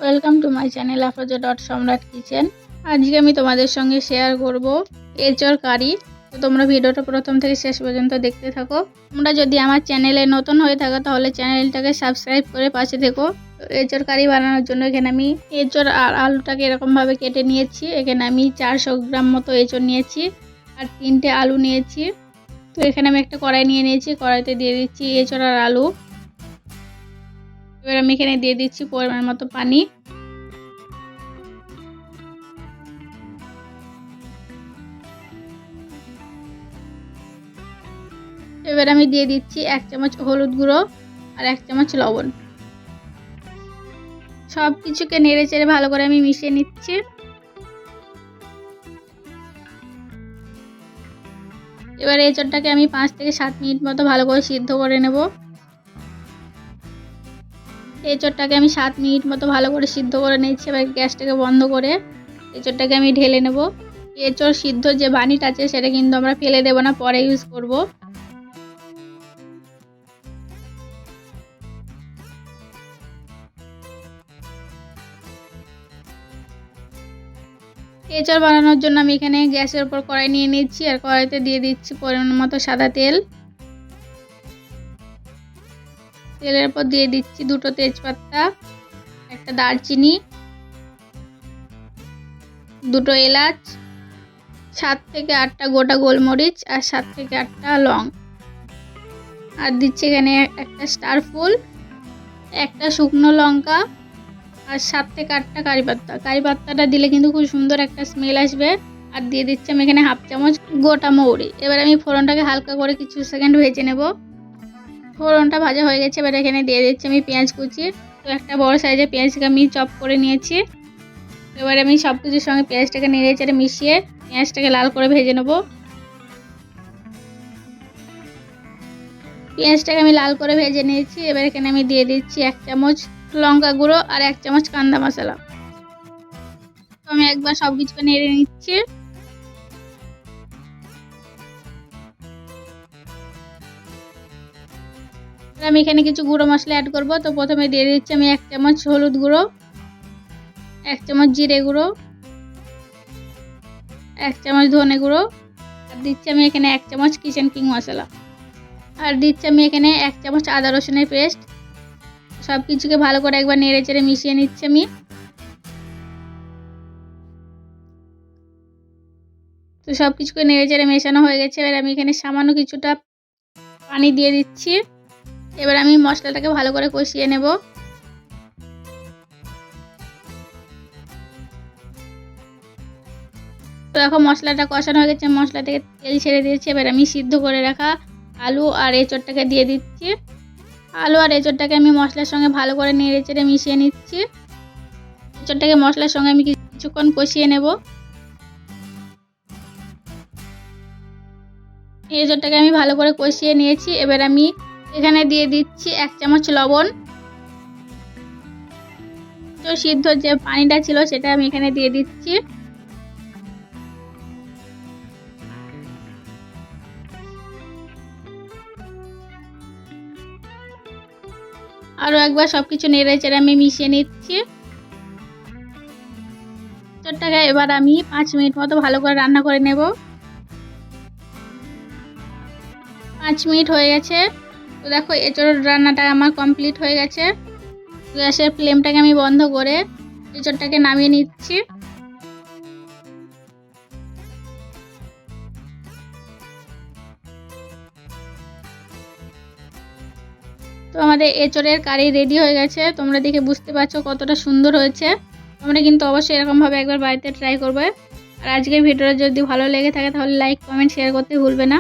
Welcome to my channel Afroza dot সম্রাট kitchen. আজকে আমি তোমাদের সঙ্গে শেয়ার করব এঁচোড় কারি। তো তোমরা ভিডিওটা প্রথম থেকে শেষ পর্যন্ত দেখতে থাকো। তোমরা যদি আমার চ্যানেলে নতুন হয়ে থাকো তাহলে চ্যানেলটাকে সাবস্ক্রাইব করে পাশে থেকো। এঁচোড় কারি বানানোর জন্য এখানে আমি এঁচোড় আর আলুটাকে এরকমভাবে কেটে নিয়েছি। এখানে আমি 400 গ্রাম মতো এঁচোড় নিয়েছি আর 3টে আলু নিয়েছি। তো এখানে আমি একটা কড়াই নিয়ে নিয়েছি, কড়াইতে দিয়ে দিচ্ছি এঁচোড় আর আলু। এবার আমি এখানে দিয়ে দিচ্ছি পরিমাণ মতো পানি। এবার আমি দিয়ে দিচ্ছি 1 চামচ হলুদ গুঁড়ো আর 1 চামচ লবণ। সব কিছুকে নেড়ে চেড়ে ভালো করে আমি মিশিয়ে নিচ্ছি। এবার এঁচোড়টাকে আমি 5 থেকে 7 মিনিট মতো ভালো করে সিদ্ধ করে নেব। এঁচোড়টাকে আমি 7 মিনিট মতো ভালো করে সিদ্ধ করে নিয়েছি। এবার গ্যাসটাকে বন্ধ করে এঁচোড়টাকে আমি ঢেলে নেব। এঁচোড় সিদ্ধ যে বানিটা আছে সেটা কিন্তু আমরা ফেলে দেব না, পরে ইউজ করব। এঁচোড় বানানোর জন্য আমি এখানে গ্যাসের উপর কড়াই নিয়ে নিচ্ছি আর কড়াইতে দিয়ে দিচ্ছি পরিমাণ মতো সাদা তেল। তেলের উপর দিয়ে দিচ্ছি 2টো তেজপাতা, একটা দারচিনি, 2টো এলাচ, 7 থেকে 8টা গোটা গোলমরিচ আর 7 থেকে 8টা লং। আর দিচ্ছি এখানে একটা স্টার ফুল, একটা শুকনো লঙ্কা আর 7 থেকে 8টা কারি পাতা। কারি পাতাটা দিলে কিন্তু খুব সুন্দর একটা স্মেল আসবে। আর দিয়ে দিচ্ছি আমি এখানে 1/2 চামচ গোটা মৌরি। এবার আমি ফোড়নটাকে হালকা করে কিছু সেকেন্ড ভেজে নেব। ফোড়নটা ভাজা হয়ে গেছে। এবার এখানে দিয়ে দিচ্ছি আমি পেঁয়াজ কুচি। তো একটা বড় সাইজের পেঁয়াজকে আমি চপ করে নিয়েছি। এবার আমি সব কিছুর সঙ্গে পেঁয়াজটাকে নেড়ে চেড়ে মিশিয়ে পেঁয়াজটাকে লাল করে ভেজে নেব। পেঁয়াজটাকে আমি লাল করে ভেজে নিয়েছি। এবার এখানে আমি দিয়ে দিচ্ছি 1 চামচ লঙ্কা গুঁড়ো আর 1 চামচ কান্দা মশলা। তো আমি একবার সব কিছুকে নেড়ে নিচ্ছি। আমি এখানে কিছু গুঁড়ো মশলা অ্যাড করব। তো প্রথমে দিয়ে দিচ্ছি আমি 1 চামচ হলুদ গুঁড়ো, 1 চামচ জিরে গুঁড়ো, 1 চামচ ধনে গুঁড়ো, আর দিচ্ছি আমি এখানে 1 চামচ কিচেন কিং মশলা, আর দিচ্ছি আমি এখানে 1 চামচ আদা রসুনের পেস্ট। সব কিছুকে ভালো করে একবার নেড়ে চেড়ে মিশিয়ে নিচ্ছি আমি। তো সব কিছুকে নেড়ে চেড়ে মেশানো হয়ে গেছে। এবার আমি এখানে সামান্য কিছুটা পানি দিয়ে দিচ্ছি। এবার আমি মশলাটাকে ভালো করে কষিয়ে নেব। তো দেখো মশলাটা কষানো হয়ে গেছে, মশলা থেকে তেল ছেড়ে দিয়েছে। এবার আমি সিদ্ধ করে রাখা আলু আর এঁচোড়টাকে দিয়ে দিচ্ছি। আলু আর এঁচোড়টাকে আমি মশলার সঙ্গে ভালো করে নেড়ে চেড়ে মিশিয়ে নিচ্ছি। এঁচোড়টাকে মশলার সঙ্গে আমি কিছুক্ষণ কষিয়ে নেব। এঁচোড়টাকে আমি ভালো করে কষিয়ে নিয়েছি। এবার আমি এখানে দিয়ে দিচ্ছি 1 চামচ লবণ। তো সিদ্ধ যে পানিটা ছিল সেটা আমি এখানে দিয়ে দিচ্ছি। আরও একবার সবকিছু নেড়ে চেড়ে আমি মিশিয়ে নিচ্ছি। এঁচোড়টাকে এবার আমি 5 মিনিট মতো ভালো করে রান্না করে নেব। 5 মিনিট হয়ে গেছে। তো দেখো এঁচোড় রান্নাটা আমার কমপ্লিট হয়ে গেছে। গ্যাসের ফ্লেমটাকে আমি বন্ধ করে এঁচোড়টাকে নামিয়ে নিচ্ছি। তো আমাদের এঁচোড়ের কারি রেডি হয়ে গেছে। তোমরা দেখে বুঝতে পারছো কতটা সুন্দর হয়েছে। তোমরা কিন্তু অবশ্যই এরকমভাবে একবার বাড়িতে ট্রাই করবে। আর আজকের ভিডিওটা যদি ভালো লেগে থাকে তাহলে লাইক, কমেন্ট, শেয়ার করতে ভুলবে না।